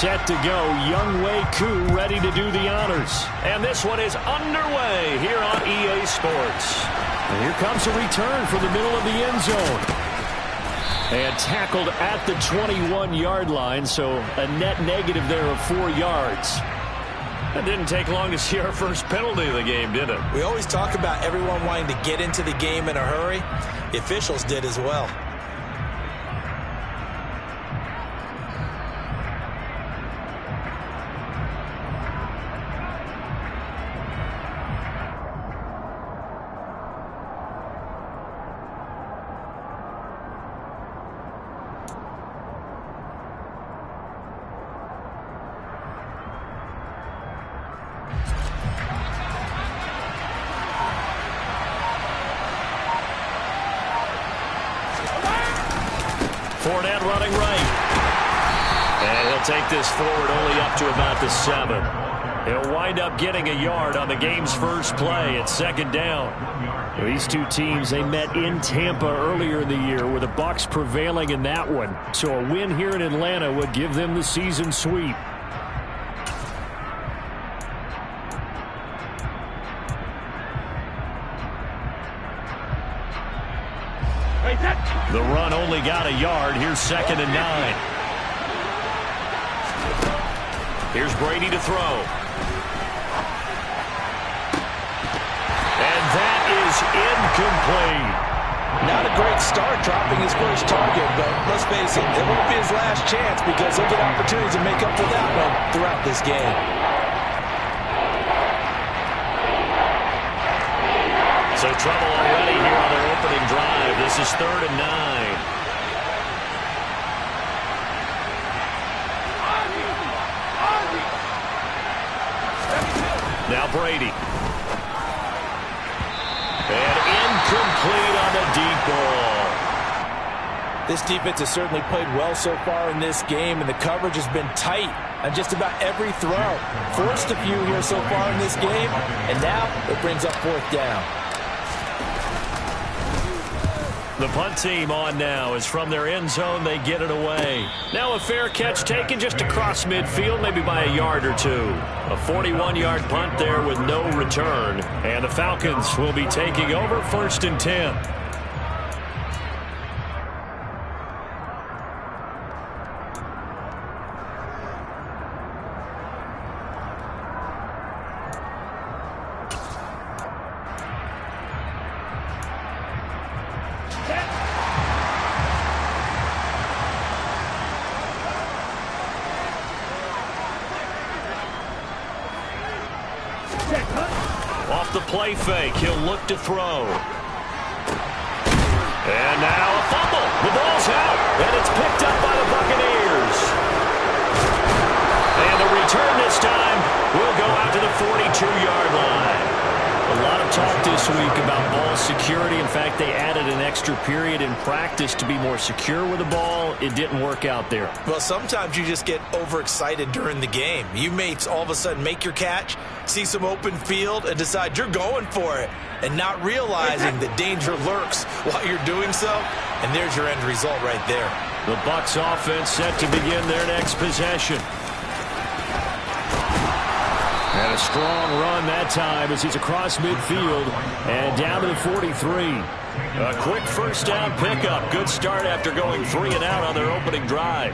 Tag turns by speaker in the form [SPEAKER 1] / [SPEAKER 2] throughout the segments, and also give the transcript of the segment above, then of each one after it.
[SPEAKER 1] set to go. Younghoe Koo ready to do the honors. And this one is underway here on EA Sports. And here comes a return from the middle of the end zone. And tackled at the 21-yard line, so a net negative there of 4 yards. It didn't take long to see our first penalty of the game, did it?
[SPEAKER 2] We always talk about everyone wanting to get into the game in a hurry. The officials did as well.
[SPEAKER 1] Fournette running right. And he'll take this forward only up to about the 7. He'll wind up getting a yard on the game's first play at 2nd down. These two teams, they met in Tampa earlier in the year with the Bucs prevailing in that one. So a win here in Atlanta would give them the season sweep. The run only got a yard. Here's 2nd and 9. Here's Brady to throw. And that is incomplete.
[SPEAKER 2] Not a great start dropping his first target, but let's face it, it won't be his last chance because he'll get opportunities to make up for that one throughout this game.
[SPEAKER 1] So trouble already here on their opening drive. This is 3rd and 9. Now Brady. And incomplete on the deep ball.
[SPEAKER 2] This defense has certainly played well so far in this game, and the coverage has been tight on just about every throw. Forced a few here so far in this game, and now it brings up 4th down.
[SPEAKER 1] The punt team on now is from their end zone. They get it away. Now a fair catch taken just across midfield, maybe by a yard or 2. A 41-yard punt there with no return. And the Falcons will be taking over 1st and 10. Off the play fake, he'll look to throw. And now a fumble. The ball's out, and it's picked up by the Buccaneers. And the return this time will go out to the 42-yard line. A lot of talk this week about ball security. In fact, they added an extra period in practice to be more secure with the ball. It didn't work out there.
[SPEAKER 2] Well, sometimes you just get overexcited during the game. You may all of a sudden make your catch, see some open field, and decide you're going for it, and not realizing that danger lurks while you're doing so, and there's your end result right there.
[SPEAKER 1] The Bucs offense set to begin their next possession. And a strong run that time as he's across midfield and down to the 43. A quick first down pickup. Good start after going 3 and out on their opening drive.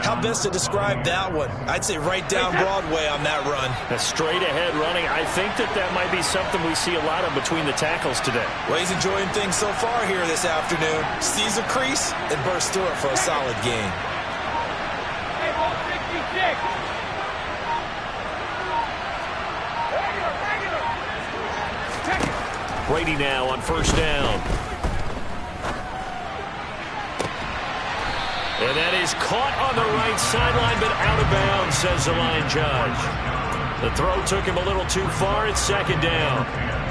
[SPEAKER 2] How best to describe that one? I'd say right down Broadway on that run.
[SPEAKER 1] A straight ahead running. I think that might be something we see a lot of between the tackles today.
[SPEAKER 2] Well, he's enjoying things so far here this afternoon. Sees a crease and bursts through it for a solid gain.
[SPEAKER 1] Brady now on first down. And that is caught on the right sideline, but out of bounds, says the line judge. The throw took him a little too far. It's 2nd down.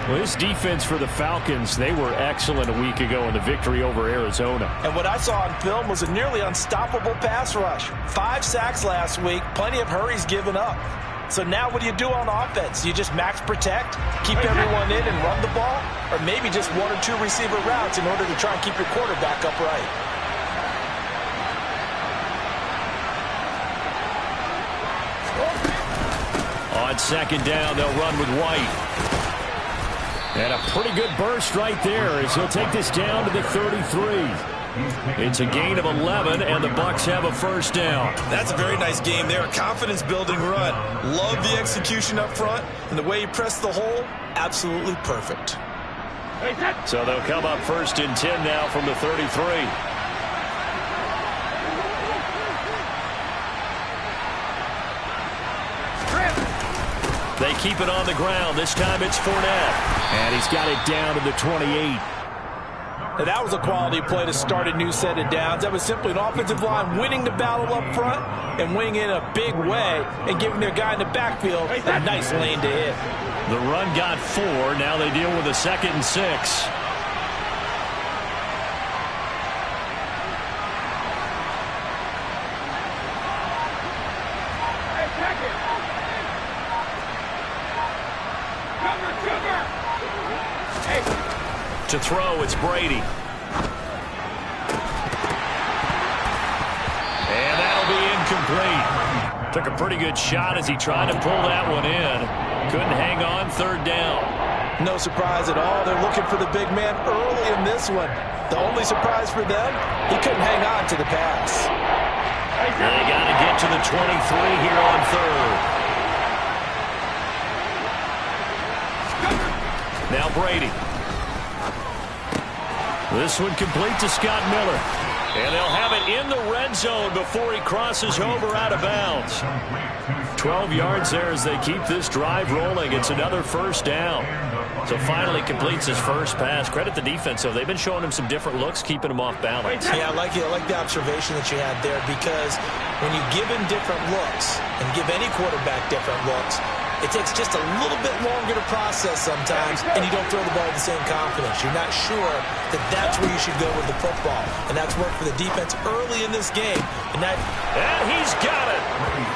[SPEAKER 1] Well, this defense for the Falcons, they were excellent a week ago in the victory over Arizona.
[SPEAKER 2] And what I saw on film was a nearly unstoppable pass rush. 5 sacks last week, plenty of hurries given up. So now what do you do on offense? You just max protect, keep everyone in and run the ball? Or maybe just 1 or 2 receiver routes in order to try and keep your quarterback upright?
[SPEAKER 1] on second down. They'll run with White. And a pretty good burst right there as he'll take this down to the 33. It's a gain of 11, and the Bucs have a first down.
[SPEAKER 2] That's a very nice game there. A confidence-building run. Love the execution up front, and the way he pressed the hole, absolutely perfect.
[SPEAKER 1] So they'll come up first and 10 now from the 33. They keep it on the ground. This time it's Fournette. And he's got it down to the 28.
[SPEAKER 2] Now that was a quality play to start a new set of downs. That was simply an offensive line winning the battle up front and winning in a big way and giving their guy in the backfield a nice lane to hit.
[SPEAKER 1] The run got 4. Now they deal with a 2nd and 6. To throw, it's Brady. And that'll be incomplete. Took a pretty good shot as he tried to pull that one in. Couldn't hang on, 3rd down.
[SPEAKER 2] No surprise at all. They're looking for the big man early in this one. The only surprise for them, he couldn't hang on to the pass.
[SPEAKER 1] They got to get to the 23 here on 3rd. Now Brady. This one complete to Scott Miller. And they'll have it in the red zone before he crosses over out of bounds. 12 yards there as they keep this drive rolling. It's another first down. So finally completes his first pass. Credit the defense, though. They've been showing him some different looks, keeping him off balance.
[SPEAKER 2] Yeah, I like the observation that you had there, because when you give him different looks and give any quarterback different looks, it takes just a little bit longer to process sometimes, and you don't throw the ball with the same confidence. You're not sure that that's where you should go with the football, and that's worked for the defense early in this game. And
[SPEAKER 1] he's got it.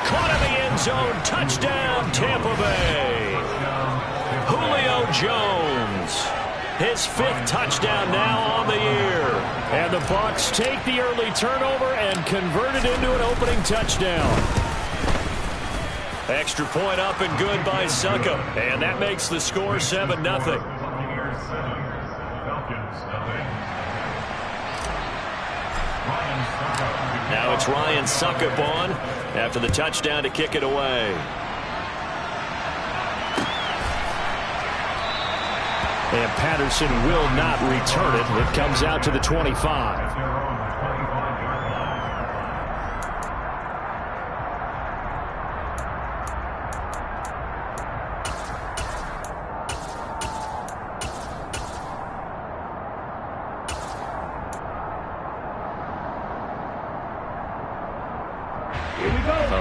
[SPEAKER 1] Caught in the end zone. Touchdown, Tampa Bay. Julio Jones. His 5th touchdown now on the year. And the Bucs take the early turnover and convert it into an opening touchdown. Extra point up and good by Suckup. And that makes the score 7-0. Now it's Ryan Suckup on after the touchdown to kick it away. And Patterson will not return it. It comes out to the 25.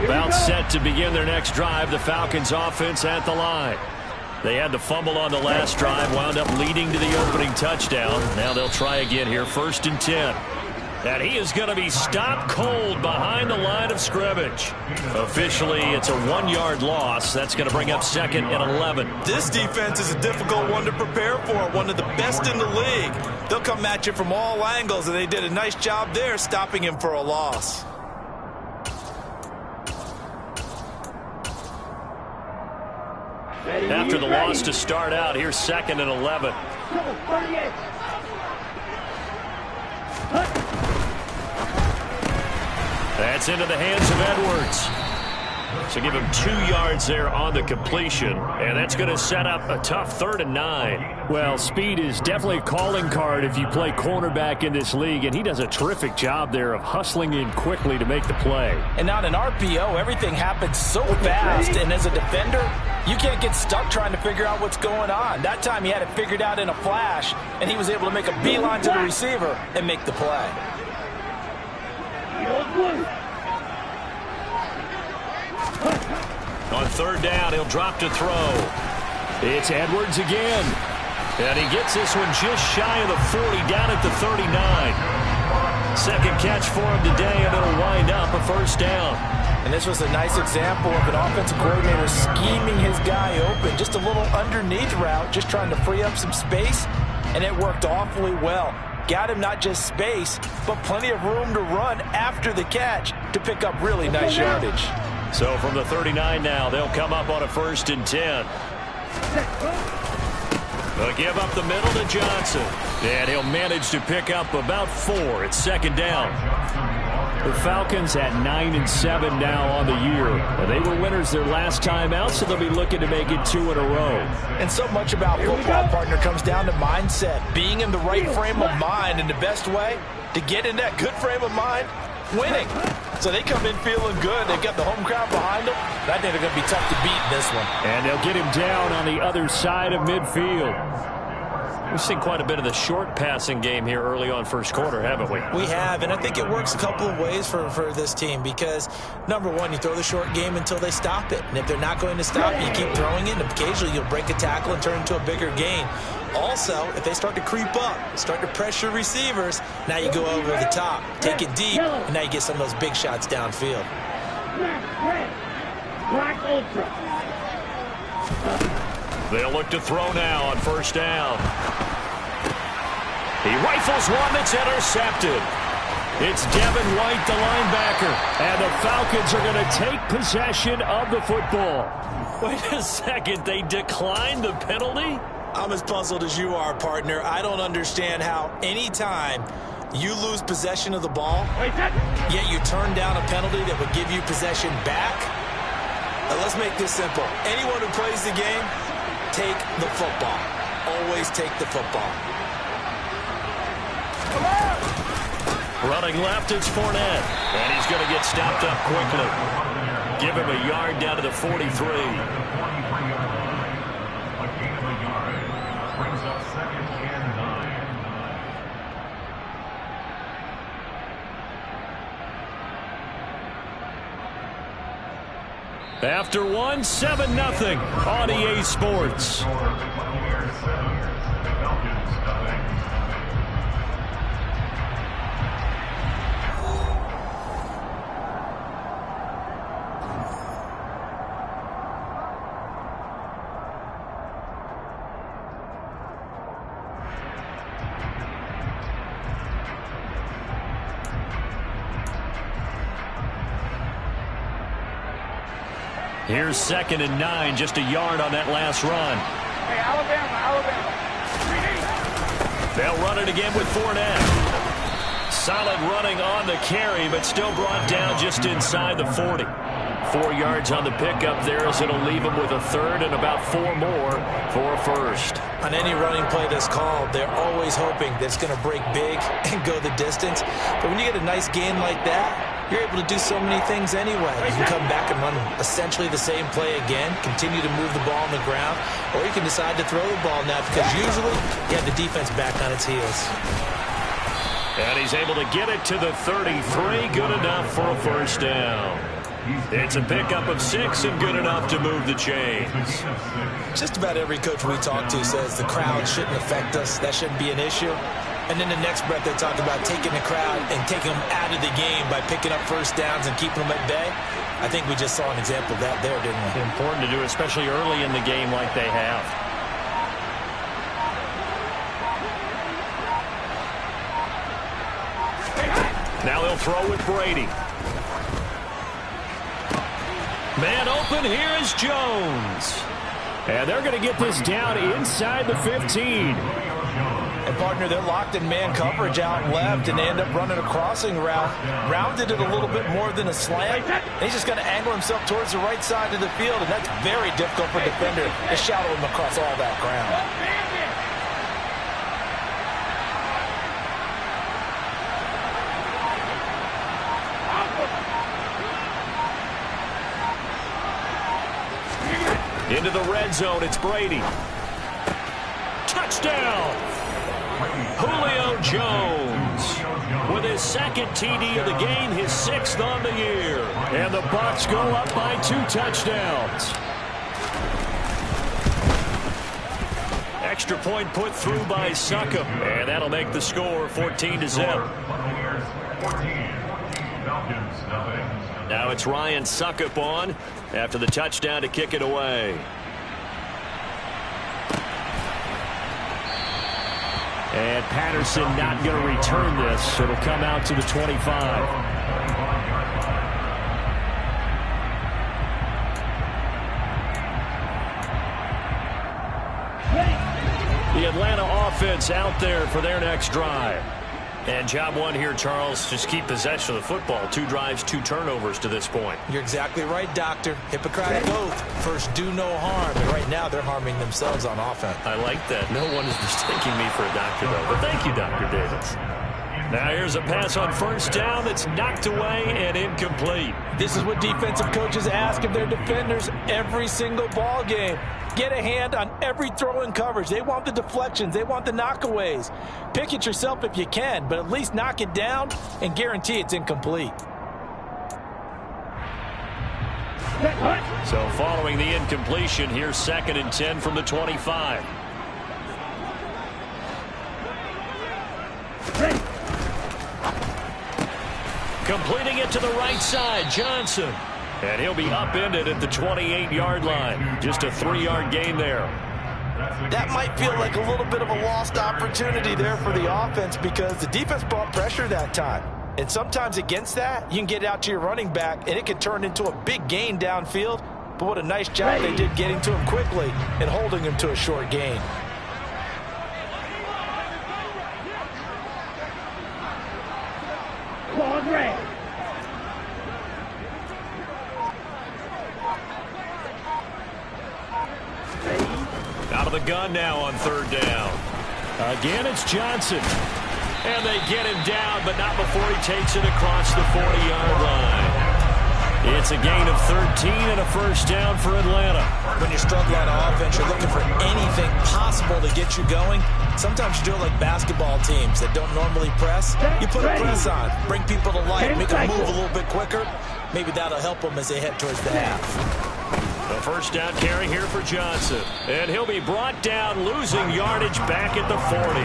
[SPEAKER 1] About set to begin their next drive. The Falcons offense at the line. They had the fumble on the last drive, wound up leading to the opening touchdown. Now they'll try again here, 1st and 10. And he is going to be stopped cold behind the line of scrimmage. Officially, it's a 1-yard loss. That's going to bring up 2nd and 11.
[SPEAKER 2] This defense is a difficult one to prepare for, one of the best in the league. They'll come at you from all angles, and they did a nice job there stopping him for a loss.
[SPEAKER 1] After the loss to start out, here's 2nd and 11. That's into the hands of Edwards. So give him 2 yards there on the completion, and that's going to set up a tough 3rd and 9. Well, speed is definitely a calling card if you play cornerback in this league, and he does a terrific job there of hustling in quickly to make the play.
[SPEAKER 2] And on an RPO, everything happens so fast, and as a defender, you can't get stuck trying to figure out what's going on. That time he had it figured out in a flash, and he was able to make a beeline to the receiver and make the play.
[SPEAKER 1] On 3rd down, he'll drop to throw. It's Edwards again. And he gets this one just shy of the 40, down at the 39. 2nd catch for him today, and it'll wind up a first down.
[SPEAKER 2] And this was a nice example of an offensive coordinator scheming his guy open. Just a little underneath route, just trying to free up some space, and it worked awfully well. Got him not just space, but plenty of room to run after the catch to pick up really nice yardage.
[SPEAKER 1] So from the 39 now, they'll come up on a 1st and 10. They'll give up the middle to Johnson. And he'll manage to pick up about 4. It's 2nd down. The Falcons at 9-7 now on the year. They were winners their last time out, so they'll be looking to make it 2 in a row.
[SPEAKER 2] And so much about football, partner, comes down to mindset. Being in the right frame of mind, and the best way to get in that good frame of mind, winning. So they come in feeling good. They've got the home crowd behind them. I think they're going to be tough to beat in this one.
[SPEAKER 1] And they'll get him down on the other side of midfield. We've seen quite a bit of the short passing game here early on first quarter, haven't we?
[SPEAKER 2] We have, and I think it works a couple of ways for this team because, number one, you throw the short game until they stop it. And if they're not going to stop it, you keep throwing it, and occasionally you'll break a tackle and turn it into a bigger gain. Also, if they start to creep up, start to pressure receivers, now you go over the top, take it deep, and now you get some of those big shots downfield.
[SPEAKER 1] They'll look to throw now on 1st down. He rifles one that's intercepted. It's Devin White, the linebacker, and the Falcons are going to take possession of the football. Wait a second, they declined the penalty?
[SPEAKER 2] I'm as puzzled as you are, partner. I don't understand how any time you lose possession of the ball, yet you turn down a penalty that would give you possession back. Now, let's make this simple. Anyone who plays the game, take the football. Always take the football.
[SPEAKER 1] Running left, it's Fournette. And he's going to get stopped up quickly. Give him a yard down to the 43. After 1, 7-0 on EA Sports. Here's 2nd and 9, just a yard on that last run.
[SPEAKER 3] Hey, Alabama.
[SPEAKER 1] They'll run it again with Fournette. Solid running on the carry, but still brought down just inside the 40. 4 yards on the pickup there, as it'll leave him with a 3rd and about 4 more for a 1st.
[SPEAKER 2] On any running play that's called, they're always hoping that it's going to break big and go the distance. But when you get a nice gain like that, you're able to do so many things anyway. You can come back and run essentially the same play again, continue to move the ball on the ground, or you can decide to throw the ball now because usually you have the defense back on its heels.
[SPEAKER 1] And he's able to get it to the 33, good enough for a 1st down. It's a pickup of 6 and good enough to move the chains.
[SPEAKER 2] Just about every coach we talk to says the crowd shouldn't affect us. That shouldn't be an issue. And then the next breath they talk about taking the crowd and taking them out of the game by picking up 1st downs and keeping them at bay. I think we just saw an example of that there, didn't we?
[SPEAKER 1] Important to do, especially early in the game like they have. Now they'll throw with Brady. Man open, here is Jones. And they're going to get this down inside the 15.
[SPEAKER 2] And, partner, they're locked in man coverage out left, and they end up running a crossing route. Rounded it a little bit more than a slant. And he's just going to angle himself towards the right side of the field, and that's very difficult for a defender to shadow him across all that ground.
[SPEAKER 1] Into the red zone, it's Brady. Touchdown! Julio Jones with his 2nd TD of the game, his 6th on the year. And the Bucs go up by 2 touchdowns. Extra point put through by Succop, and that'll make the score 14-0. Now it's Ryan Succop on after the touchdown to kick it away. And Patterson not going to return this. It'll come out to the 25. The Atlanta offense out there for their next drive. And job one here, Charles, just keep possession of the football. 2 drives, 2 turnovers to this point.
[SPEAKER 2] You're exactly right, Doctor. Hippocratic oath. First, do no harm. And right now, they're harming themselves on offense.
[SPEAKER 1] I like that. No one is mistaking me for a doctor, though. But thank you, Dr. Davis. Now here's a pass on first down that's knocked away and incomplete.
[SPEAKER 2] This is what defensive coaches ask of their defenders every single ball game. Get a hand on every throw in coverage. They want the deflections. They want the knockaways. Pick it yourself if you can, but at least knock it down and guarantee it's incomplete.
[SPEAKER 1] So following the incompletion, here's 2nd and 10 from the 25. Completing it to the right side, Johnson. And he'll be upended at the 28-yard line. Just a 3-yard gain there.
[SPEAKER 2] That might feel like a little bit of a lost opportunity there for the offense because the defense brought pressure that time. And sometimes against that, you can get out to your running back, and it can turn into a big gain downfield. But what a nice job they did getting to him quickly and holding him to a short gain.
[SPEAKER 1] Out of the gun now on 3rd down. Again, it's Johnson. And they get him down, but not before he takes it across the 40-yard line. It's a gain of 13 and a first down for Atlanta.
[SPEAKER 2] When you're struggling on offense, you're looking for anything possible to get you going. Sometimes you do it like basketball teams that don't normally press. You put a press on, bring people to life, make them move a little bit quicker. Maybe that'll help them as they head towards the half.
[SPEAKER 1] The first down carry here for Johnson. And he'll be brought down, losing yardage back at the 40.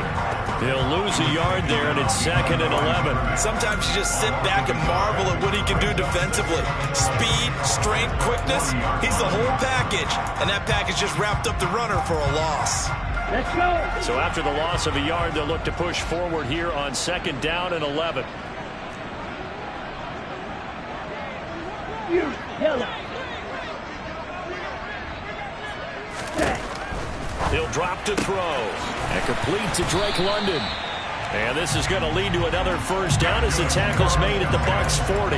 [SPEAKER 1] He'll lose a yard there, and it's 2nd and 11.
[SPEAKER 2] Sometimes you just sit back and marvel at what he can do defensively. Speed, strength, quickness, he's the whole package. And that package just wrapped up the runner for a loss.
[SPEAKER 3] Let's go.
[SPEAKER 1] So after the loss of a yard, they'll look to push forward here on 2nd down and 11.
[SPEAKER 3] You killer.
[SPEAKER 1] He'll drop to throw. And complete to Drake London. And this is going to lead to another first down as the tackle's made at the Bucs 40.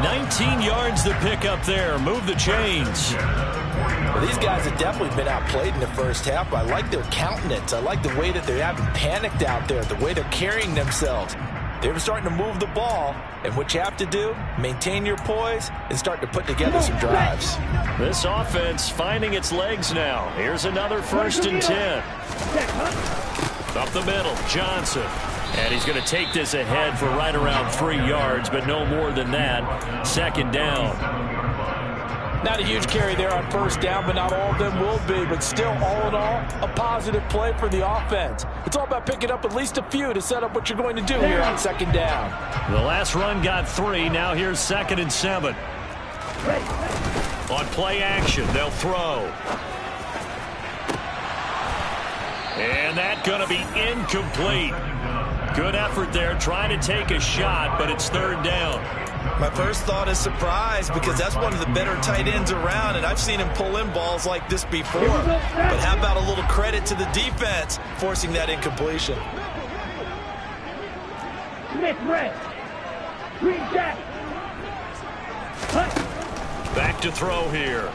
[SPEAKER 1] 19 yards to pick up there. Move the chains.
[SPEAKER 2] Well, these guys have definitely been outplayed in the first half. I like their countenance. I like the way that they haven't panicked out there, the way they're carrying themselves. They're starting to move the ball, and what you have to do, maintain your poise and start to put together some drives.
[SPEAKER 1] This offense finding its legs now. Here's another 1st and 10. Up the middle, Johnson. And he's going to take this ahead for right around 3 yards, but no more than that. 2nd down.
[SPEAKER 2] Not a huge carry there on first down, but not all of them will be. But still, all in all, a positive play for the offense. It's all about picking up at least a few to set up what you're going to do here on 2nd down.
[SPEAKER 1] The last run got 3. Now here's 2nd and 7. On play action, they'll throw. And that's going to be incomplete. Good effort there, trying to take a shot, but it's 3rd down.
[SPEAKER 2] My first thought is surprise because that's one of the better tight ends around, and I've seen him pull in balls like this before. But how about a little credit to the defense forcing that incompletion?
[SPEAKER 1] Back to throw here.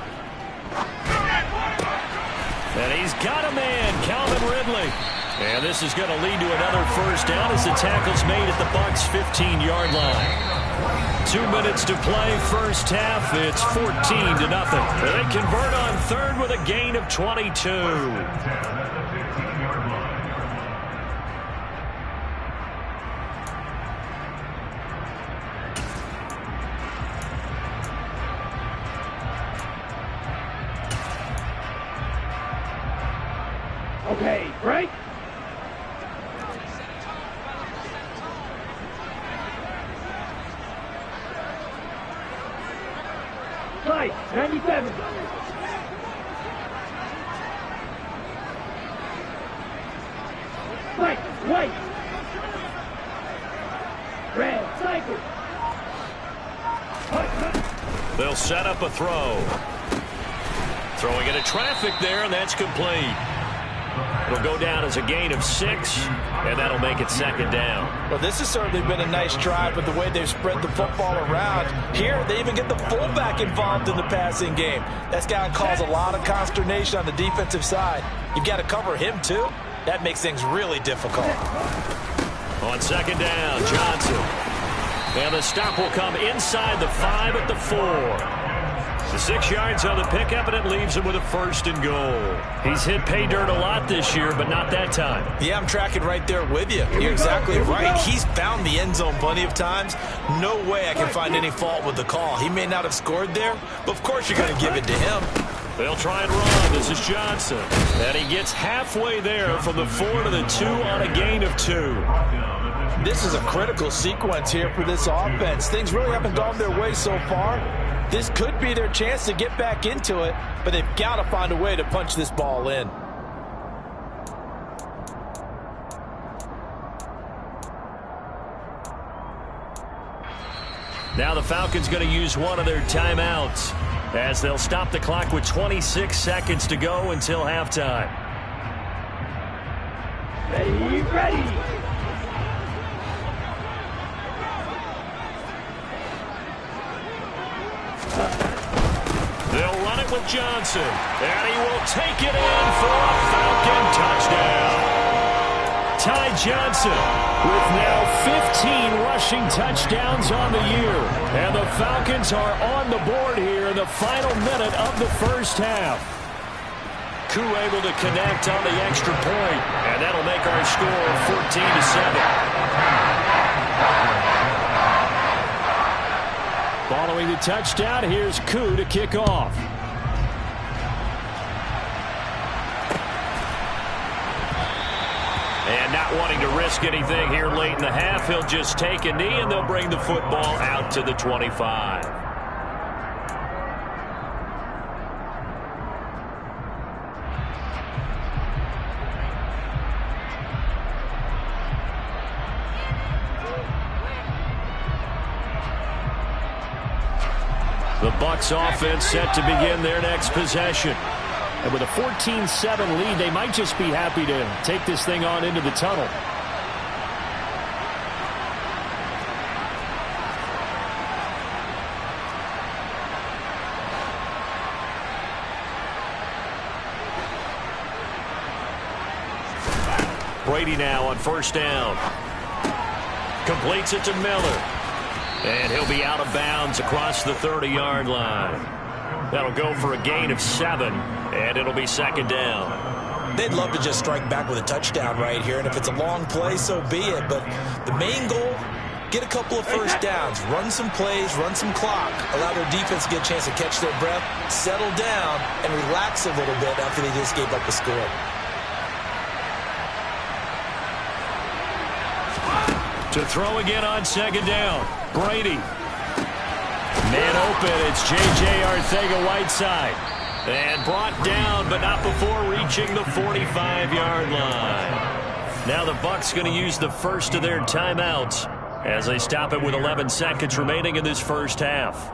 [SPEAKER 1] And he's got a man, Calvin Ridley. And this is going to lead to another first down as the tackle's made at the Bucs 15-yard line. 2 minutes to play, first half. It's 14-0. They convert on 3rd with a gain of 22.
[SPEAKER 3] Okay, break. Right, 97. Right, white. Red, cycle.
[SPEAKER 1] They'll set up a throw. Throwing into traffic there, and that's complete. It'll go down as a gain of 6, and that'll make it second down.
[SPEAKER 2] Well, this has certainly been a nice drive with the way they've spread the football around. Here, they even get the fullback involved in the passing game. That's got to cause a lot of consternation on the defensive side. You've got to cover him, too. That makes things really difficult.
[SPEAKER 1] On second down, Johnson. And the stop will come inside the 5 at the 4. The 6 yards on the pickup, and it leaves him with a 1st and goal. He's hit pay dirt a lot this year, but not that time.
[SPEAKER 2] Yeah, I'm tracking right there with you. You're exactly right. He's found the end zone plenty of times. No way I can find any fault with the call. He may not have scored there, but of course you're going to give it to him.
[SPEAKER 1] They'll try and run. This is Johnson. And he gets halfway there from the 4 to the 2 on a gain of 2.
[SPEAKER 2] This is a critical sequence here for this offense. Things really haven't gone their way so far. This could be their chance to get back into it, but they've got to find a way to punch this ball in.
[SPEAKER 1] Now the Falcons going to use one of their timeouts as they'll stop the clock with 26 seconds to go until halftime.
[SPEAKER 3] Ready, ready.
[SPEAKER 1] They'll run it with Johnson, and he will take it in for a Falcon touchdown. Ty Johnson with now 15 rushing touchdowns on the year. And the Falcons are on the board here in the final minute of the first half. Koo able to connect on the extra point, and that'll make our score 14-7. Following the touchdown, here's Koo to kick off. And not wanting to risk anything here late in the half, he'll just take a knee, and they'll bring the football out to the 25. The Bucs offense set to begin their next possession. And with a 14-7 lead, they might just be happy to take this thing on into the tunnel. Brady now on first down. Completes it to Miller. And he'll be out of bounds across the 30-yard line. That'll go for a gain of 7, and it'll be second down.
[SPEAKER 2] They'd love to just strike back with a touchdown right here, and if it's a long play, so be it. But the main goal, get a couple of first downs, run some plays, run some clock, allow their defense to get a chance to catch their breath, settle down, and relax a little bit after they just gave up a score.
[SPEAKER 1] To throw again on second down. Brady. Man open. It's J.J. Arcega-Whiteside. And brought down, but not before reaching the 45-yard line. Now the Bucs going to use the first of their timeouts as they stop it with 11 seconds remaining in this first half.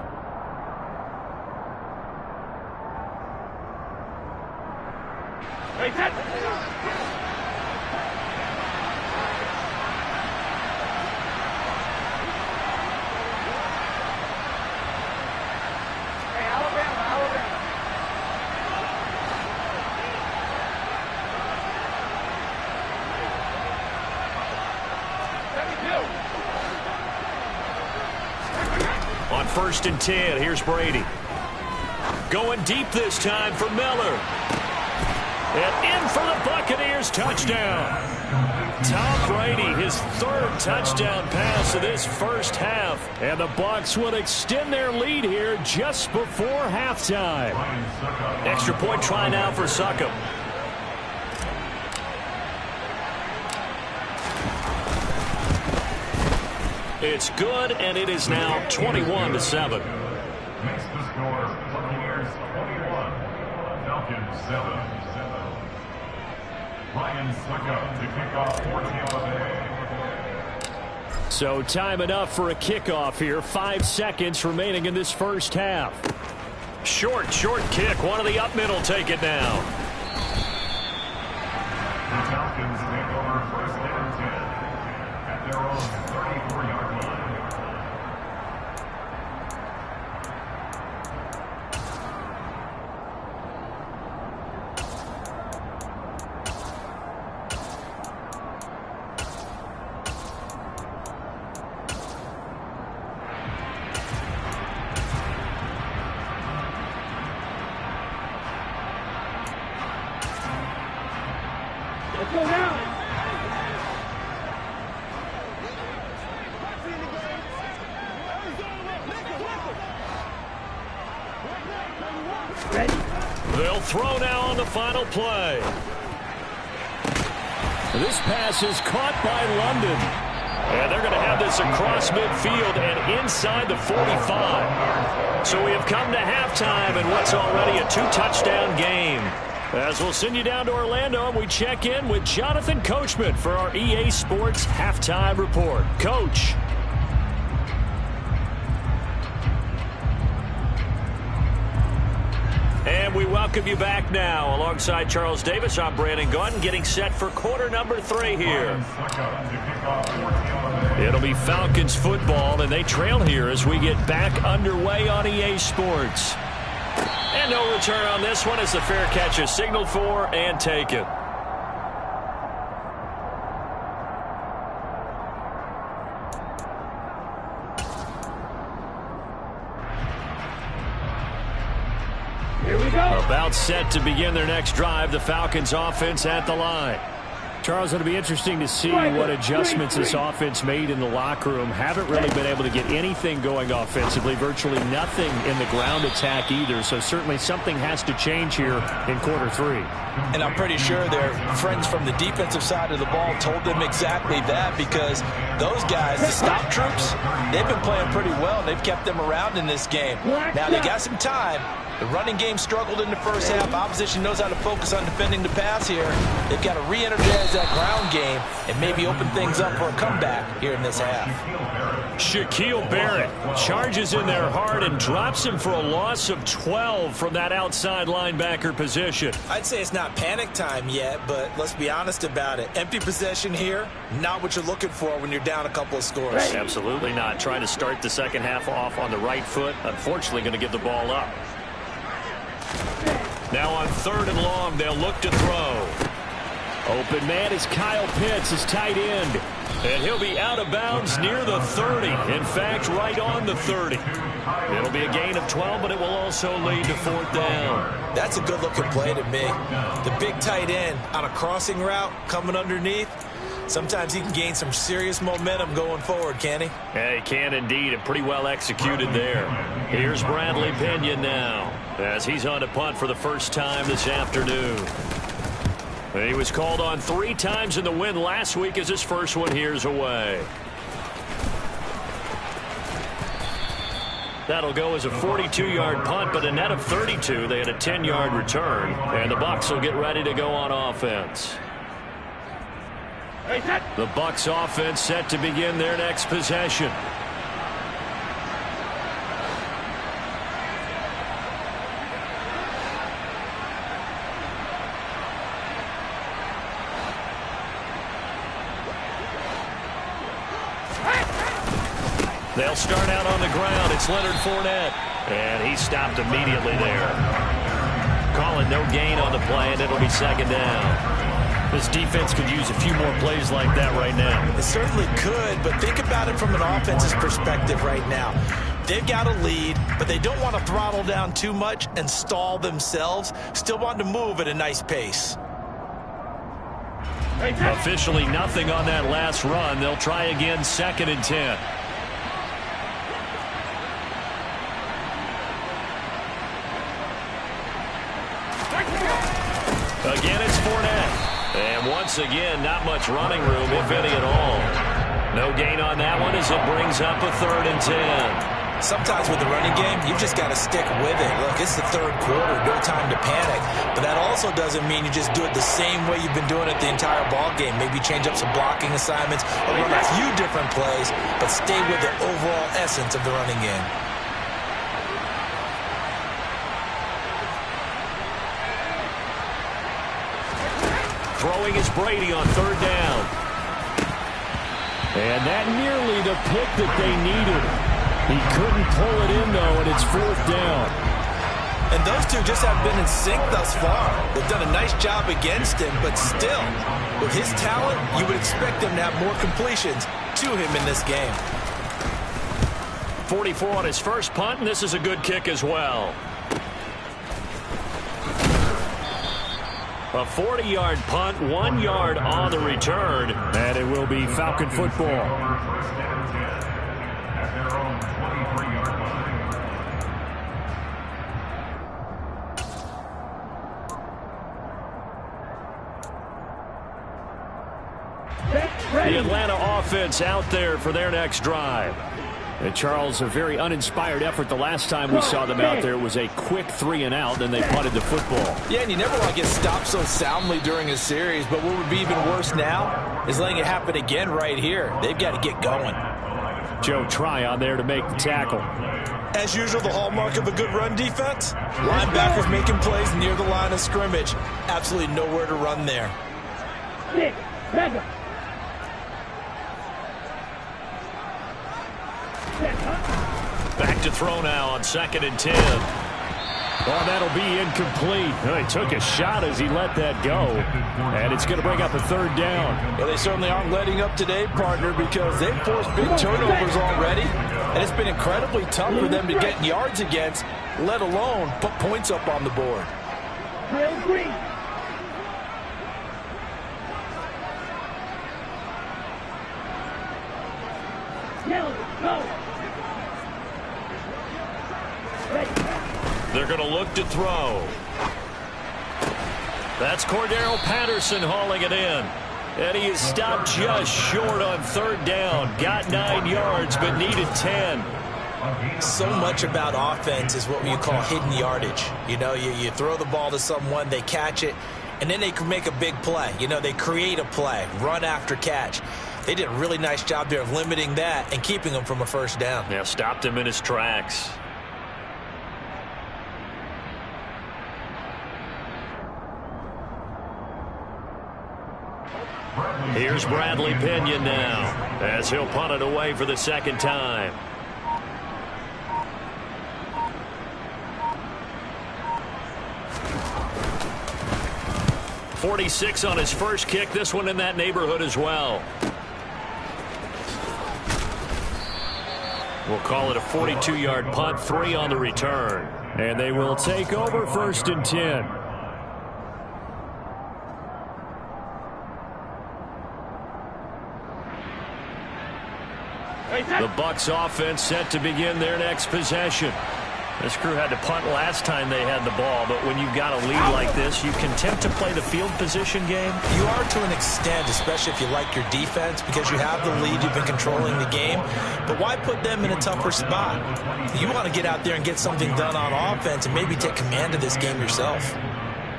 [SPEAKER 1] On 1st and 10, here's Brady. Going deep this time for Miller. And in for the Buccaneers touchdown. Tom Brady, his 3rd touchdown pass of this first half. And the Bucs will extend their lead here just before halftime. Extra point try now for Succop. It's good, and it is now 21-7.
[SPEAKER 4] Makes the score Buccaneers 21, Falcons 7. Ryan Succop to kick off 14th of the day.
[SPEAKER 1] So time enough for a kickoff here. 5 seconds remaining in this first half. Short kick. One of the up middle take it down.
[SPEAKER 3] Let's go now. Ready.
[SPEAKER 1] They'll throw now on the final play. This pass is caught by London. And they're going to have this across midfield and inside the 45. So we have come to halftime in what's already a 2-touchdown game. As we'll send you down to Orlando, and we check in with Jonathan Coachman for our EA Sports Halftime Report. Coach. And we welcome you back now. Alongside Charles Davis, I'm Brandon Gunn, getting set for quarter number 3 here. It'll be Falcons football, and they trail here as we get back underway on EA Sports. And no return on this one as the fair catch is signaled for and taken.
[SPEAKER 3] Here we go.
[SPEAKER 1] About set to begin their next drive, the Falcons offense at the line. Charles, it'll be interesting to see what adjustments this offense made in the locker room. Haven't really been able to get anything going offensively, virtually nothing in the ground attack either. So certainly something has to change here in quarter 3.
[SPEAKER 2] And I'm pretty sure their friends from the defensive side of the ball told them exactly that, because those guys, the stop troops, they've been playing pretty well. They've kept them around in this game. Now they got some time. The running game struggled in the first half. Opposition knows how to focus on defending the pass here. They've got to re-energize that ground game and maybe open things up for a comeback here in this half.
[SPEAKER 1] Shaquille Barrett charges in there hard and drops him for a loss of 12 from that outside linebacker position.
[SPEAKER 2] I'd say it's not panic time yet, but let's be honest about it. Empty possession here, not what you're looking for when you're down a couple of scores.
[SPEAKER 1] Absolutely not. Trying to start the second half off on the right foot. Unfortunately, going to give the ball up. Now on 3rd and long, they'll look to throw. Open man is Kyle Pitts, his tight end. And he'll be out of bounds near the 30. In fact, right on the 30. It'll be a gain of 12, but it will also lead to 4th down.
[SPEAKER 2] That's a good-looking play to me. The big tight end on a crossing route coming underneath. Sometimes he can gain some serious momentum going forward, can he?
[SPEAKER 1] Yeah, he can indeed, and pretty well executed there. Here's Bradley Pinion now, as he's on to punt for the first time this afternoon. He was called on 3 times in the win last week as his first one here's away. That'll go as a 42-yard punt, but a net of 32. They had a 10-yard return, and the Bucs will get ready to go on offense. The Bucs offense set to begin their next possession. They'll start out on the ground. It's Leonard Fournette, and he stopped immediately there. Calling no gain on the play, and it'll be 2nd down. This defense could use a few more plays like that right now.
[SPEAKER 2] It certainly could, but think about it from an offense's perspective right now. They've got a lead, but they don't want to throttle down too much and stall themselves. Still want to move at a nice pace.
[SPEAKER 1] Officially nothing on that last run. They'll try again 2nd and 10. Again, it's Fournette. And once again, not much running room, if any at all. No gain on that one as it brings up a 3rd and 10.
[SPEAKER 2] Sometimes with the running game, you've just got to stick with it. Look, it's the 3rd quarter, no time to panic. But that also doesn't mean you just do it the same way you've been doing it the entire ball game. Maybe change up some blocking assignments or run a few different plays, but stay with the overall essence of the running game.
[SPEAKER 1] Throwing is Brady on 3rd down. And that nearly the pick that they needed. He couldn't pull it in, though, and it's 4th down.
[SPEAKER 2] And those two just haven't been in sync thus far. They've done a nice job against him, but still, with his talent, you would expect him to have more completions to him in this game.
[SPEAKER 1] 44 on his first punt, and this is a good kick as well. A 40-yard punt, 1 yard on the return, and it will be Falcon football.
[SPEAKER 4] At their own 23-yard line.
[SPEAKER 1] The Atlanta offense out there for their next drive. And Charles, a very uninspired effort the last time we saw them out there. It was a quick 3 and out, then they punted the football.
[SPEAKER 2] Yeah, and you never want to get stopped so soundly during a series, but what would be even worse now is letting it happen again right here. They've got to get going.
[SPEAKER 1] Joe Tryon there to make the tackle.
[SPEAKER 2] As usual, the hallmark of a good run defense, linebackers making plays near the line of scrimmage. Absolutely nowhere to run there.
[SPEAKER 1] Back to throw now on 2nd and 10. Oh, that'll be incomplete. Oh, he took a shot as he let that go. And it's going to bring up a 3rd down.
[SPEAKER 2] Well, they certainly aren't letting up today, partner, because they've forced big turnovers already. And it's been incredibly tough for them to get yards against, let alone put points up on the board.
[SPEAKER 3] Green. Yellow, go.
[SPEAKER 1] They're going to look to throw. That's Cordero Patterson hauling it in. And he is stopped just short on 3rd down. Got 9 yards, but needed 10.
[SPEAKER 2] So much about offense is what you call hidden yardage. You know, you throw the ball to someone, they catch it, and then they can make a big play. You know, they create a play, run after catch. They did a really nice job there of limiting that and keeping him from a 1st down.
[SPEAKER 1] Yeah, stopped him in his tracks. Here's Bradley Pinion now as he'll punt it away for the 2nd time. .46 on his first kick. This one in that neighborhood as well. We'll call it a 42-yard punt, 3 on the return. And they will take over 1st and 10. The Bucs offense set to begin their next possession. This crew had to punt last time they had the ball, but when you've got a lead like this, you can tend to play the field position game.
[SPEAKER 2] You are to an extent, especially if you like your defense, because you have the lead, you've been controlling the game. But why put them in a tougher spot? You want to get out there and get something done on offense and maybe take command of this game yourself.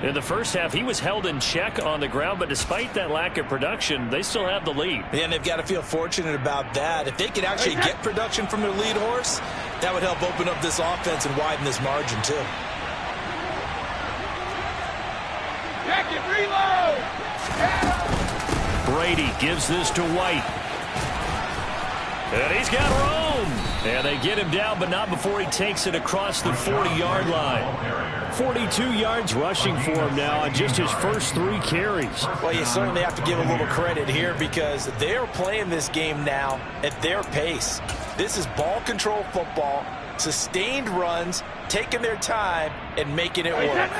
[SPEAKER 1] In the first half, he was held in check on the ground, but despite that lack of production, they still have the lead.
[SPEAKER 2] And they've got to feel fortunate about that. If they could actually get production from their lead horse, that would help open up this offense and widen this margin, too.
[SPEAKER 3] Jacket, reload!
[SPEAKER 1] Brady gives this to White. And he's got room. And they get him down, but not before he takes it across the 40-yard line. 42 yards rushing for him now on just his first 3 carries.
[SPEAKER 2] Well, you certainly have to give a little credit here because they're playing this game now at their pace. This is ball control football, sustained runs, taking their time, and making it work.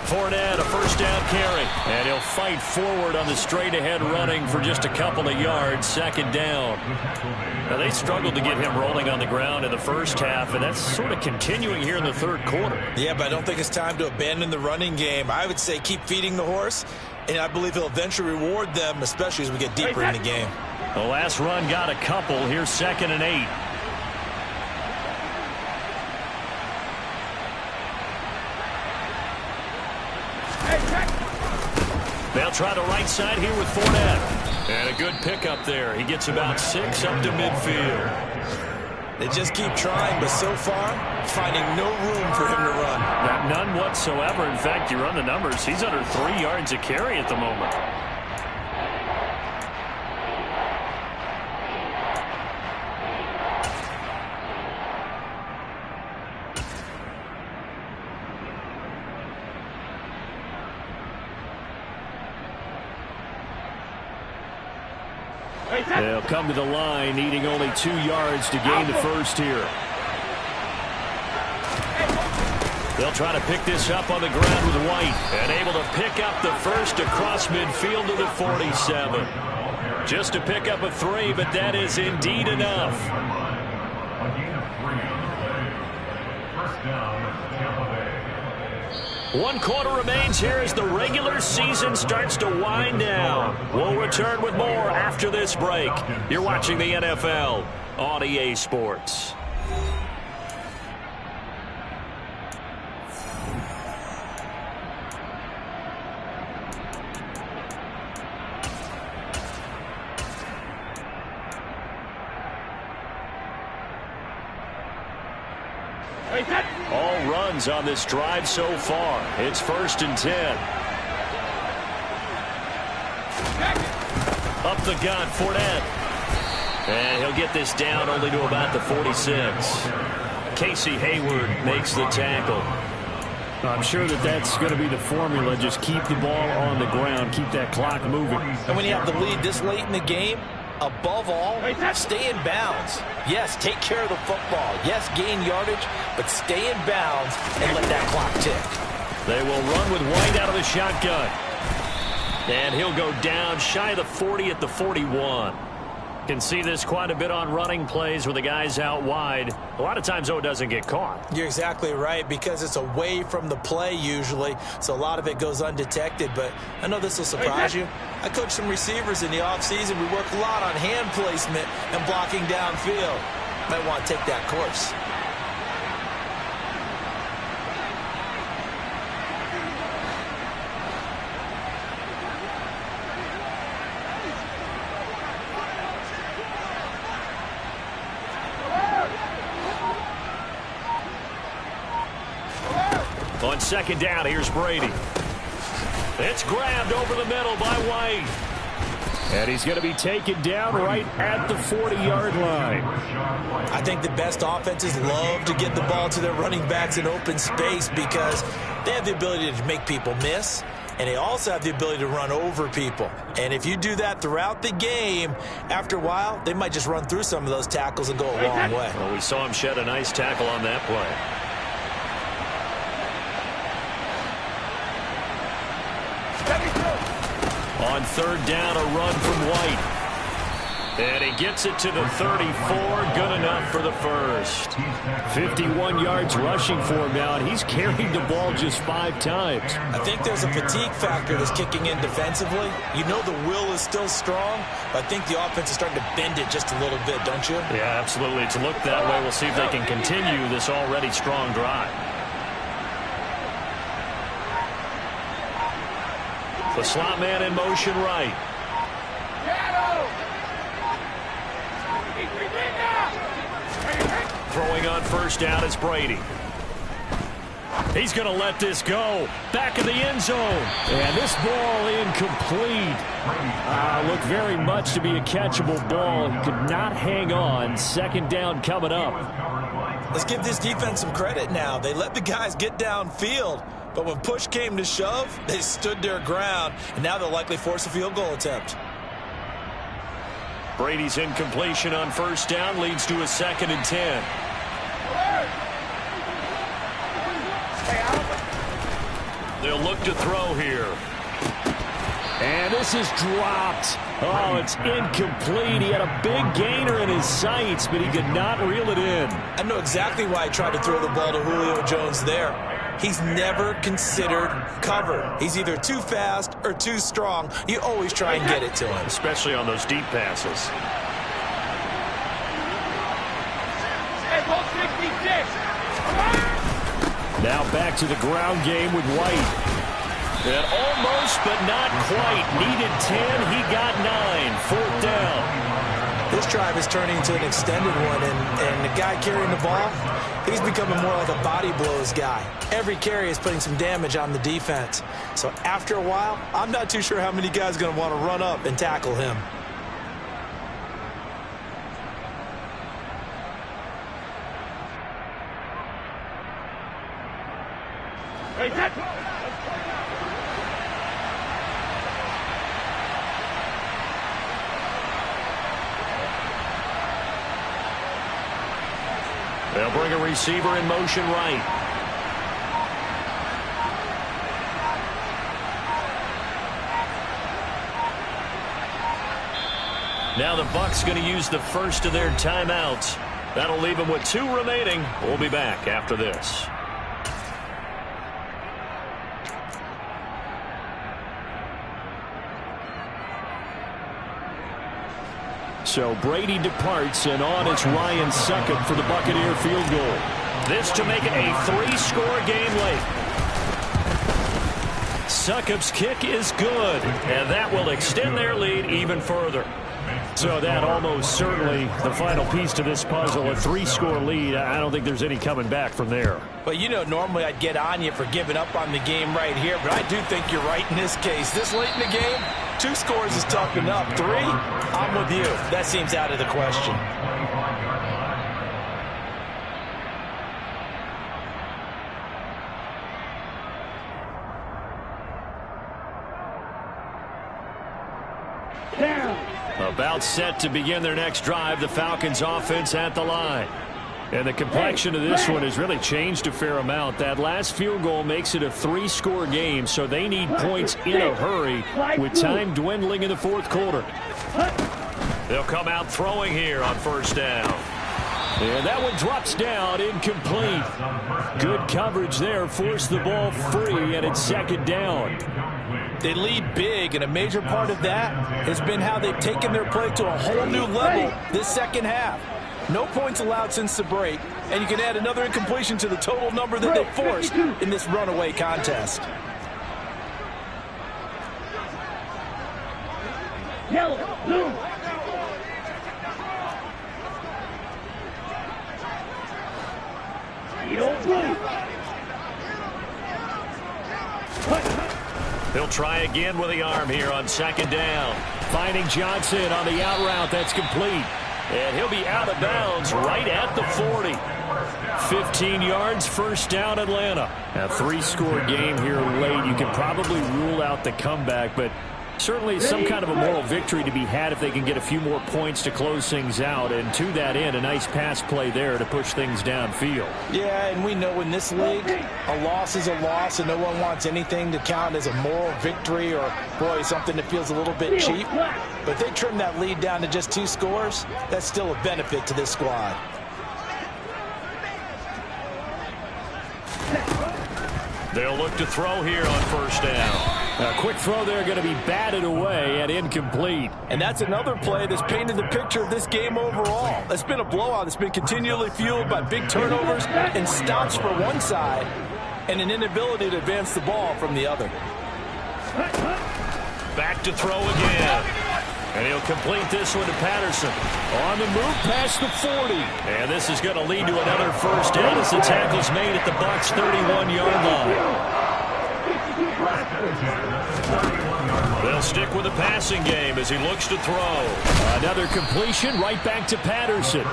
[SPEAKER 1] Fournette, a first down carry. And he'll fight forward on the straight-ahead running for just a couple of yards. 2nd down. Now, they struggled to get him rolling on the ground in the first half, and that's sort of continuing here in the 3rd quarter.
[SPEAKER 2] Yeah, but I don't think it's time to abandon the running game. I would say keep feeding the horse, and I believe he'll eventually reward them, especially as we get deeper in the game.
[SPEAKER 1] The last run got a couple. Here's 2nd and 8. They'll try the right side here with Fournette. And a good pickup there. He gets about 6 up to midfield.
[SPEAKER 2] They just keep trying, but so far, finding no room for him to run.
[SPEAKER 1] None whatsoever. In fact, you run the numbers. He's under 3 yards a carry at the moment. They'll come to the line, needing only 2 yards to gain the first here. They'll try to pick this up on the ground with White, and able to pick up the first across midfield to the 47. Just to pick up a 3, but that is indeed enough.
[SPEAKER 4] A gain of 3 on the play. First down, Tampa Bay.
[SPEAKER 1] 1 quarter remains here as the regular season starts to wind down. We'll return with more after this break. You're watching the NFL on EA Sports. All runs on this drive so far. It's 1st and 10. Up the gut, Fournette. And he'll get this down only to about the 46. Casey Hayward makes the tackle.
[SPEAKER 5] I'm sure that's going to be the formula. Just keep the ball on the ground. Keep that clock moving.
[SPEAKER 2] And when you have the lead this late in the game, above all, stay in bounds. Yes, take care of the football. Yes, gain yardage, but stay in bounds and let that clock tick.
[SPEAKER 1] They will run with White out of the shotgun. And he'll go down shy of the 40 at the 41. Can see this quite a bit on running plays where the guy's out wide. A lot of times, though, it doesn't get caught.
[SPEAKER 2] You're exactly right, because it's away from the play usually, so a lot of it goes undetected. But I know this will surprise you. I coach some receivers in the offseason. We work a lot on hand placement and blocking downfield. Might want to take that course.
[SPEAKER 1] On 2nd down, here's Brady. It's grabbed over the middle by White. And he's going to be taken down right at the 40-yard line.
[SPEAKER 2] I think the best offenses love to get the ball to their running backs in open space because they have the ability to make people miss, and they also have the ability to run over people. And if you do that throughout the game, after a while, they might just run through some of those tackles and go a long way.
[SPEAKER 1] Well, we saw him shed a nice tackle on that play. On 3rd down, a run from White. And he gets it to the 34. Good enough for the first.
[SPEAKER 5] 51 yards rushing for him now, and he's carried the ball just 5 times.
[SPEAKER 2] I think there's a fatigue factor that's kicking in defensively. You know the will is still strong, but I think the offense is starting to bend it just a little bit, don't you?
[SPEAKER 1] Yeah, absolutely. It's looked that way. We'll see if they can continue this already strong drive. The slot man in motion right. Throwing on 1st down is Brady. He's going to let this go. Back of the end zone.
[SPEAKER 5] And this ball incomplete. Looked very much to be a catchable ball. He could not hang on. 2nd down coming up.
[SPEAKER 2] Let's give this defense some credit now. They let the guys get downfield. But when push came to shove, they stood their ground, and now they'll likely force a field goal attempt.
[SPEAKER 1] Brady's incompletion on 1st down leads to a 2nd and 10. They'll look to throw here.
[SPEAKER 5] And this is dropped. Oh, it's incomplete. He had a big gainer in his sights, but he could not reel it in.
[SPEAKER 2] I know exactly why he tried to throw the ball to Julio Jones there. He's never considered cover. He's either too fast or too strong. You always try and get it to him.
[SPEAKER 1] Especially on those deep passes.
[SPEAKER 5] Now back to the ground game with White.
[SPEAKER 1] And almost, but not quite. Needed 10. He got 9. 4th down.
[SPEAKER 2] This drive is turning into an extended one, and the guy carrying the ball, he's becoming more like a body blows guy. Every carry is putting some damage on the defense. So after a while, I'm not too sure how many guys are going to want to run up and tackle him.
[SPEAKER 1] receiver in motion right. Now the Bucs going to use the first of their timeouts. That'll leave them with 2 remaining. We'll be back after this.
[SPEAKER 5] So Brady departs, and on is Ryan Succop for the Buccaneer field goal.
[SPEAKER 1] This to make it a 3-score game late. Succop's kick is good, and that will extend their lead even further.
[SPEAKER 5] So that almost certainly the final piece to this puzzle, a 3-score lead. I don't think there's any coming back from there.
[SPEAKER 2] But, you know, normally I'd get on you for giving up on the game right here, but I do think you're right in this case. This late in the game, 2 scores is tough enough. 3, I'm with you. That seems out of the question.
[SPEAKER 5] About set to begin their next drive, the Falcons offense at the line. And the complexion of this one has really changed a fair amount. That last field goal makes it a 3-score game, so they need points in a hurry with time dwindling in the 4th quarter.
[SPEAKER 1] They'll come out throwing here on first down.
[SPEAKER 5] And that one drops down, incomplete. Good coverage there, forced the ball free, and it's 2nd down.
[SPEAKER 2] They lead big, and a major part of that has been how they've taken their play to a whole new level this second half. No points allowed since the break, and you can add another incompletion to the total number that they forced in this runaway contest.
[SPEAKER 3] Yellow, blue. Yellow, blue.
[SPEAKER 1] He'll try again with the arm here on 2nd down.
[SPEAKER 5] Finding Johnson on the out route. That's complete.
[SPEAKER 1] And he'll be out of bounds right at the 40.
[SPEAKER 5] 15 yards, first down, Atlanta. A 3-score game here late. You can probably rule out the comeback, but certainly some kind of a moral victory to be had if they can get a few more points to close things out. And to that end, a nice pass play there to push things downfield.
[SPEAKER 2] Yeah, and we know in this league, a loss is a loss, and no one wants anything to count as a moral victory or, boy, something that feels a little bit cheap. But if they trim that lead down to just 2 scores, that's still a benefit to this squad.
[SPEAKER 1] They'll look to throw here on first down.
[SPEAKER 5] A quick throw there going to be batted away and incomplete.
[SPEAKER 2] And that's another play that's painted the picture of this game overall. It's been a blowout. It's been continually fueled by big turnovers and stops for one side and an inability to advance the ball from the other.
[SPEAKER 1] Back to throw again. And he'll complete this one to Patterson.
[SPEAKER 5] On the move past the 40.
[SPEAKER 1] And this is going to lead to another first down as the tackle's made at the Bucs' 31-yard line. They'll stick with the passing game as he looks to throw.
[SPEAKER 5] Another completion right back to Patterson.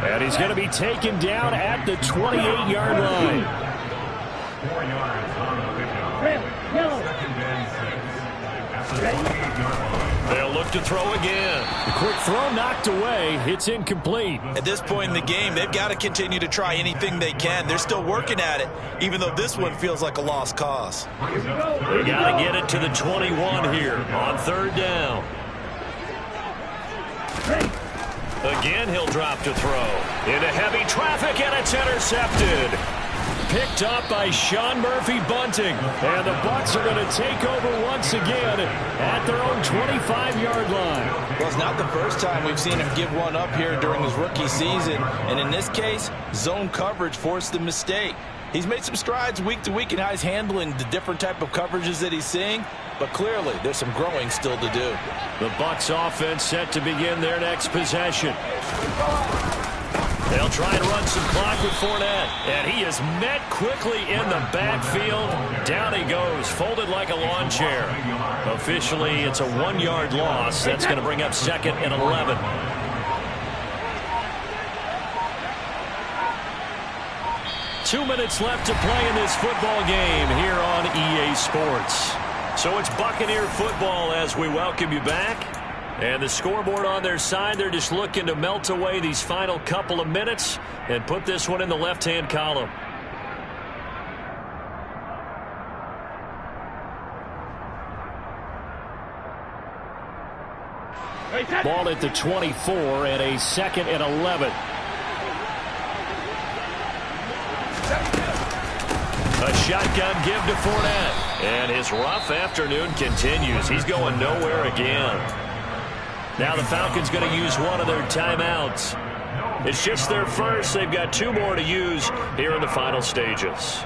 [SPEAKER 5] And he's going to be taken down at the 28-yard line.
[SPEAKER 4] 4 yards on the pickup. Second and 6 at the 28-yard line.
[SPEAKER 1] They'll look to throw again.
[SPEAKER 5] The quick throw knocked away. It's incomplete.
[SPEAKER 2] At this point in the game, they've got to continue to try anything they can. They're still working at it, even though this one feels like a lost cause.
[SPEAKER 1] They got to get it to the 21 here on 3rd down. Again, he'll drop to throw. Into heavy traffic, and it's intercepted.
[SPEAKER 5] Picked up by Sean Murphy-Bunting. And the Bucs are going to take over once again at their own 25-yard line.
[SPEAKER 2] Well, it's not the first time we've seen him give one up here during his rookie season. And in this case, zone coverage forced the mistake. He's made some strides week to week in how he's handling the different type of coverages that he's seeing. But clearly, there's some growing still to do.
[SPEAKER 5] The Bucs offense set to begin their next possession.
[SPEAKER 1] They'll try and run some clock with Fournette. And he is met quickly in the backfield. Down he goes, folded like a lawn chair. Officially, it's a 1-yard loss. That's going to bring up 2nd and 11. Two minutes left to play in this football game here on EA Sports. So it's Buccaneer football as we welcome you back. And the scoreboard on their side, they're just looking to melt away these final couple of minutes and put this one in the left-hand column.
[SPEAKER 5] Ball at the 24 and a 2nd and 11.
[SPEAKER 1] A shotgun give to Fournette. And his rough afternoon continues. He's going nowhere again. Now the Falcons going to use one of their timeouts. It's just their first. They've got 2 more to use here in the final stages.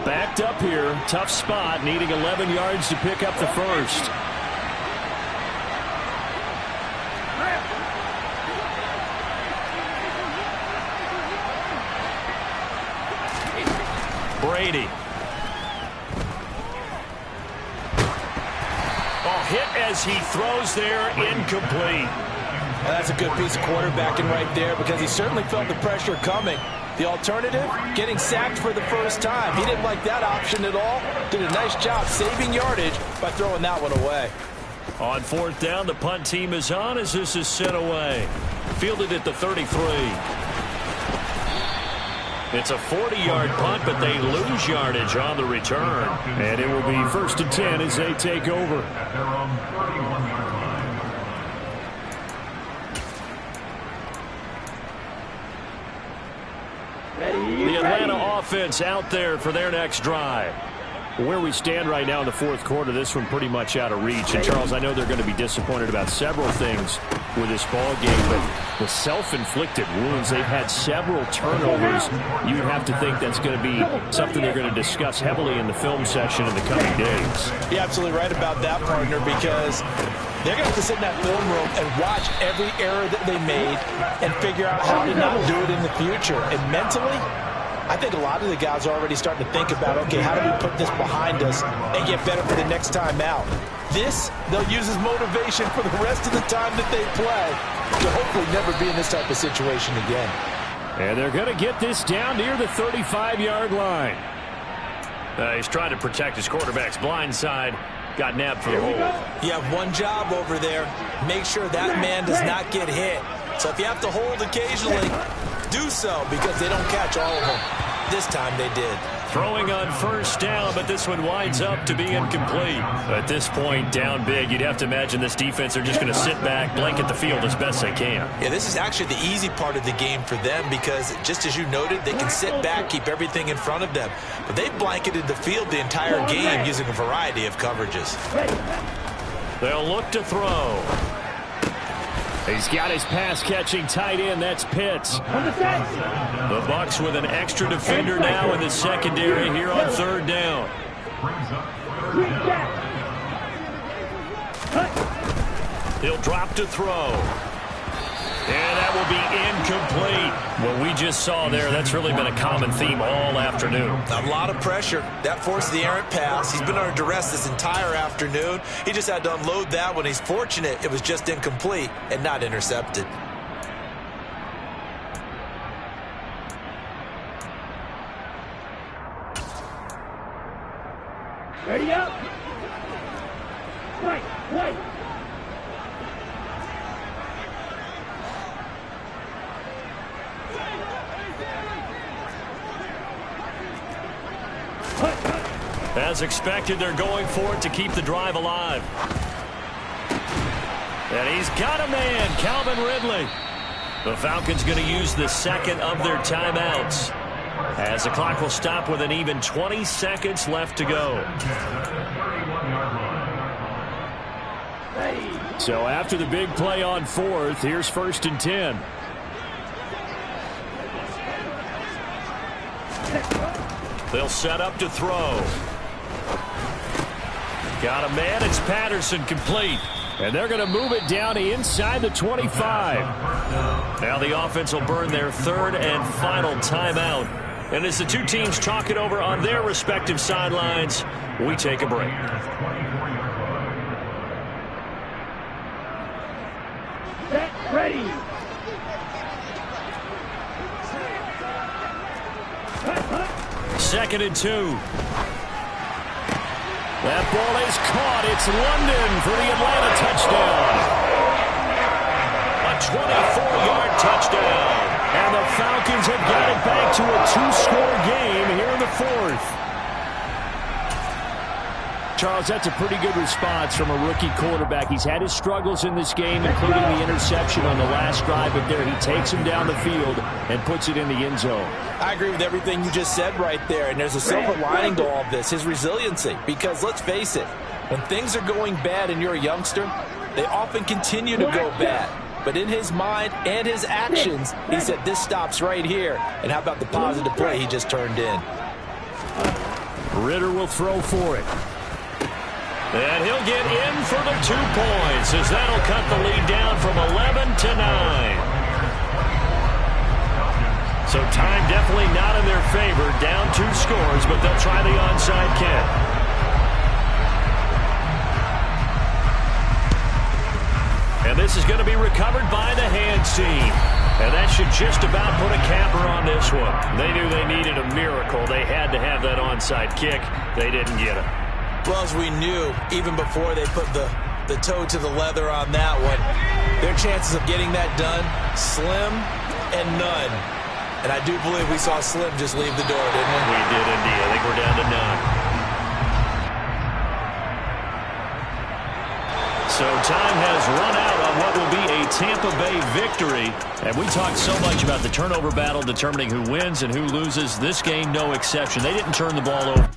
[SPEAKER 5] Backed up here. Tough spot. Needing 11 yards to pick up the first.
[SPEAKER 1] Brady. Hit as he throws there, incomplete.
[SPEAKER 2] That's a good piece of quarterbacking right there because he certainly felt the pressure coming. The alternative, getting sacked for the first time. He didn't like that option at all. Did a nice job saving yardage by throwing that one away.
[SPEAKER 1] On 4th down, the punt team is on as this is sent away. Fielded at the 33. It's a 40-yard punt, but they lose yardage on the return.
[SPEAKER 5] And it will be 1st and 10 as they take over.
[SPEAKER 4] At their own 31-yard line.
[SPEAKER 1] The Atlanta offense out there for their next drive.
[SPEAKER 5] Where we stand right now in the 4th quarter, this one pretty much out of reach. And, Charles, I know they're going to be disappointed about several things with this ball game, but the self-inflicted wounds, they've had several turnovers. You'd have to think that's going to be something they're going to discuss heavily in the film session in the coming days.
[SPEAKER 2] You're absolutely right about that, partner, because they're going to have to sit in that film room and watch every error that they made and figure out how to not do it in the future. And mentally, I think a lot of the guys are already starting to think about, okay, how do we put this behind us and get better for the next time out? This, they'll use as motivation for the rest of the time that they play to hopefully never be in this type of situation again.
[SPEAKER 5] And they're going to get this down near the 35-yard line.
[SPEAKER 1] He's trying to protect his quarterback's blind side. Got nabbed for the hold.
[SPEAKER 2] You have one job over there. Make sure that man does not get hit. So if you have to hold occasionally, do so because they don't catch all of them. This time they did.
[SPEAKER 1] Throwing on 1st down, but this one winds up to be incomplete. At this point, down big, you'd have to imagine this defense are just going to sit back, blanket the field as best they can.
[SPEAKER 2] Yeah, this is actually the easy part of the game for them because, just as you noted, they can sit back, keep everything in front of them. But they've blanketed the field the entire game using a variety of coverages.
[SPEAKER 1] They'll look to throw.
[SPEAKER 5] He's got his pass-catching tight end. That's Pitts.
[SPEAKER 1] The Bucs with an extra defender now in the secondary here on 3rd down. He'll drop to throw. And that will be incomplete. What we just saw there, that's really been a common theme all afternoon.
[SPEAKER 2] A lot of pressure. That forced the errant pass. He's been under duress this entire afternoon. He just had to unload that one. He's fortunate it was just incomplete and not intercepted.
[SPEAKER 3] Ready up. Right.
[SPEAKER 1] As expected, they're going for it to keep the drive alive. And he's got a man, Calvin Ridley. The Falcons going to use the 2nd of their timeouts, as the clock will stop with an even 20 seconds left to go.
[SPEAKER 5] So after the big play on 4th, here's 1st and 10.
[SPEAKER 1] They'll set up to throw. Got a man. It's Patterson, complete.
[SPEAKER 5] And they're going to move it down inside the 25.
[SPEAKER 1] Now the offense will burn their 3rd and final timeout. And as the two teams talk it over on their respective sidelines, we take a break.
[SPEAKER 3] Set. Ready.
[SPEAKER 1] 2nd and 2.
[SPEAKER 5] That ball is caught. It's London for the Atlanta touchdown. A 24-yard touchdown. And the Falcons have got it back to a 2-score game here in the fourth. Charles, that's a pretty good response from a rookie quarterback. He's had his struggles in this game, including the interception on the last drive, but there he takes him down the field and puts it in the end zone.
[SPEAKER 2] I agree with everything you just said right there, and there's a silver lining to all of this, his resiliency. Because let's face it, when things are going bad and you're a youngster, they often continue to go bad. But in his mind and his actions, he said, this stops right here. And how about the positive play he just turned in?
[SPEAKER 5] Ritter will throw for it. And he'll get in for the 2 points, as that'll cut the lead down from 11 to 9. So time definitely not in their favor. Down 2 scores, but they'll try the onside kick. And this is going to be recovered by the hands team. And that should just about put a capper on this one. They knew they needed a miracle. They had to have that onside kick. They didn't get it.
[SPEAKER 2] Well, as we knew, even before they put the toe to the leather on that one, their chances of getting that done, slim and none. And I do believe we saw Slim just leave the door, didn't we?
[SPEAKER 5] We did indeed. I think we're down to none. So time has run out on what will be a Tampa Bay victory. And we talked so much about the turnover battle determining who wins and who loses. This game, no exception. They didn't turn the ball over.